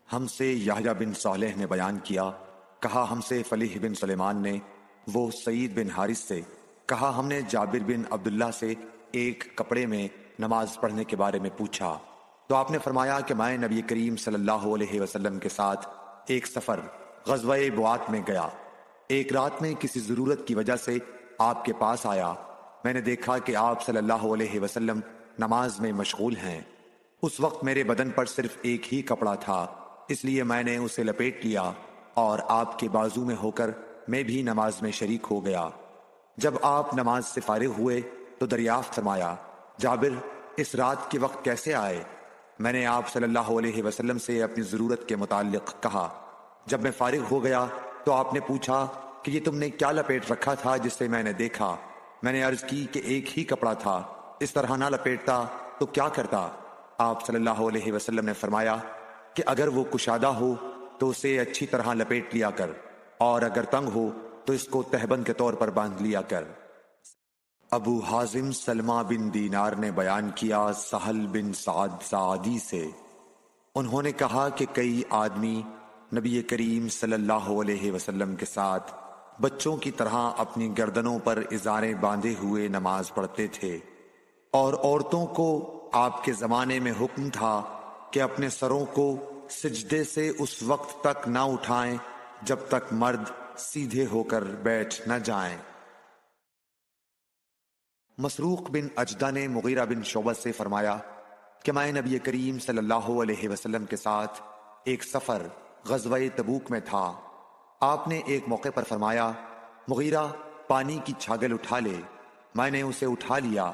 ہم سے یحییٰ بن صالح نے بیان کیا، کہا ہم سے فلیح بن سلیمان نے، وہ سعید بن حارث سے، کہا ہم نے جابر بن عبداللہ سے ایک کپڑے میں نماز پڑھنے کے بارے میں پوچھا تو آپ نے فرمایا کہ میں نبی کریم صلی اللہ علیہ وسلم کے ساتھ ایک سفر غزوہ بوات میں گیا۔ ایک رات میں کسی ضرورت کی وجہ سے آپ کے پاس آیا۔ میں نے دیکھا کہ آپ صلی اللہ علیہ وسلم نماز میں مشغول ہیں۔ اس وقت میرے بدن پر صرف ایک ہی کپڑا تھا، اس لیے میں نے اسے لپیٹ لیا اور آپ کے بازو میں ہو کر میں بھی نماز میں شریک ہو گیا۔ جب آپ نماز سے فارغ ہوئے تو دریافت فرمایا، جابر اس رات کے وقت کیسے آئے؟ میں نے آپ صلی اللہ علیہ وسلم سے اپنی ضرورت کے متعلق کہا۔ جب میں فارغ ہو گیا تو آپ نے پوچھا کہ یہ تم نے کیا لپیٹ رکھا تھا جسے میں نے دیکھا؟ میں نے عرض کی کہ ایک ہی کپڑا تھا، اس طرح نہ لپیٹتا تو کیا کرتا؟ آپ صلی اللہ علیہ وسلم نے فرمایا کہ اگر وہ کشادہ ہو تو اسے اچھی طرح لپیٹ لیا کر، اور اگر تنگ ہو تو اس کو تہبند کے طور پر باندھ لیا کر۔ ابو حازم سلمہ بن دینار نے بیان کیا سہل بن سعد سعدی سے، انہوں نے کہا کہ کئی آدمی نبی کریم صلی اللہ علیہ وسلم کے ساتھ بچوں کی طرح اپنی گردنوں پر ازاریں باندھے ہوئے نماز پڑھتے تھے، اور عورتوں کو آپ کے زمانے میں حکم تھا کہ اپنے سروں کو سجدے سے اس وقت تک نہ اٹھائیں جب تک مرد سیدھے ہو کر بیٹھ نہ جائیں۔ مسروق بن اجدہ نے مغیرہ بن شعبہ سے فرمایا کہ میں نبی کریم صلی اللہ علیہ وسلم کے ساتھ ایک سفر غزوہ تبوک میں تھا۔ آپ نے ایک موقع پر فرمایا، مغیرہ پانی کی چھاگل اٹھا لے۔ میں نے اسے اٹھا لیا،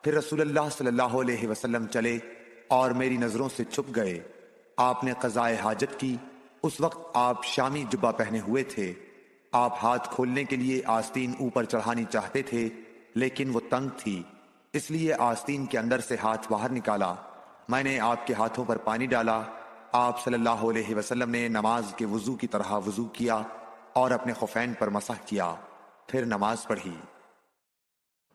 پھر رسول اللہ صلی اللہ علیہ وسلم چلے اور میری نظروں سے چھپ گئے۔ آپ نے قضائے حاجت کی۔ اس وقت آپ شامی جبہ پہنے ہوئے تھے۔ آپ ہاتھ کھولنے کے لیے آستین اوپر چڑھانی چاہتے تھے لیکن وہ تنگ تھی، اس لیے آستین کے اندر سے ہاتھ باہر نکالا۔ میں نے آپ کے ہاتھوں پر پانی ڈالا۔ آپ صلی اللہ علیہ وسلم نے نماز کے وضو کی طرح وضو کیا اور اپنے خفین پر مسح کیا، پھر نماز پڑھی۔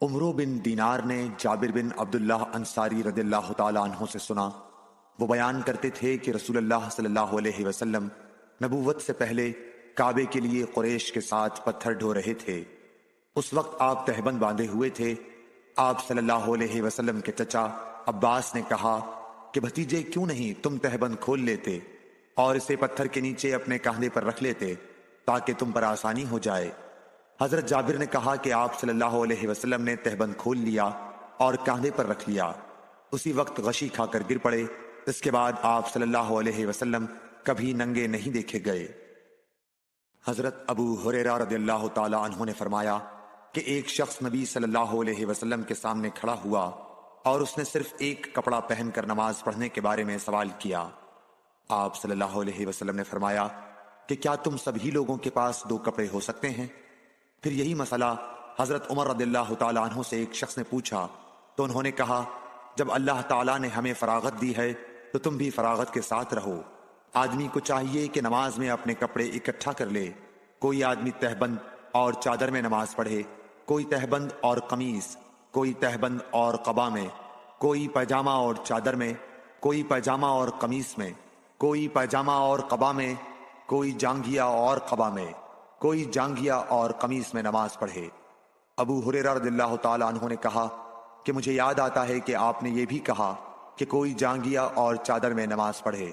عمرو بن دینار نے جابر بن عبداللہ انصاری رضی اللہ تعالی عنہ سے سنا، وہ بیان کرتے تھے کہ رسول اللہ صلی اللہ علیہ وسلم نبوت سے پہلے کعبے کے لیے قریش کے ساتھ پتھر ڈھو رہے تھے۔ اس وقت آپ تہبند باندھے ہوئے تھے۔ آپ صلی اللہ علیہ وسلم کے چچا عباس نے کہا کہ بھتیجے کیوں نہیں تم تہبند کھول لیتے اور اسے پتھر کے نیچے اپنے کاندھے پر رکھ لیتے تاکہ تم پر آسانی ہو جائے۔ حضرت جابر نے کہا کہ آپ صلی اللہ علیہ وسلم نے تہبند کھول لیا اور کاندھے پر رکھ لیا، اسی وقت غشی کھا کر گر پڑے۔ اس کے بعد آپ صلی اللہ علیہ وسلم کبھی ننگے نہیں دیکھے گئے۔ حضرت ابو ہریرہ رضی اللہ تعالی عنہ نے فرمایا کہ ایک شخص نبی صلی اللہ علیہ وسلم کے سامنے کھڑا ہوا اور اس نے صرف ایک کپڑا پہن کر نماز پڑھنے کے بارے میں سوال کیا۔ آپ صلی اللہ علیہ وسلم نے فرمایا کہ کیا تم سبھی لوگوں کے پاس دو کپڑے ہو سکتے ہیں؟ پھر یہی مسئلہ حضرت عمر رضی اللہ تعالی عنہ سے ایک شخص نے پوچھا تو انہوں نے کہا، جب اللہ تعالیٰ نے ہمیں فراغت دی ہے تو تم بھی فراغت کے ساتھ رہو۔ آدمی کو چاہیے کہ نماز میں اپنے کپڑے اکٹھا کر لے۔ کوئی آدمی تہبند اور چادر میں نماز پڑھے، کوئی تہبند اور قمیص، کوئی تہبند اور قبا میں، کوئی پائجامہ اور چادر میں، کوئی پائجامہ اور قمیص میں، کوئی پائجامہ اور قبا میں، کوئی جانگھیا اور قبا میں، کوئی جانگھیا اور قمیص میں نماز پڑھے۔ ابو ہریرہ رضی اللہ تعالیٰ عنہ نے کہا کہ مجھے یاد آتا ہے کہ آپ نے یہ بھی کہا کہ کوئی جانگھیا اور چادر میں نماز پڑھے۔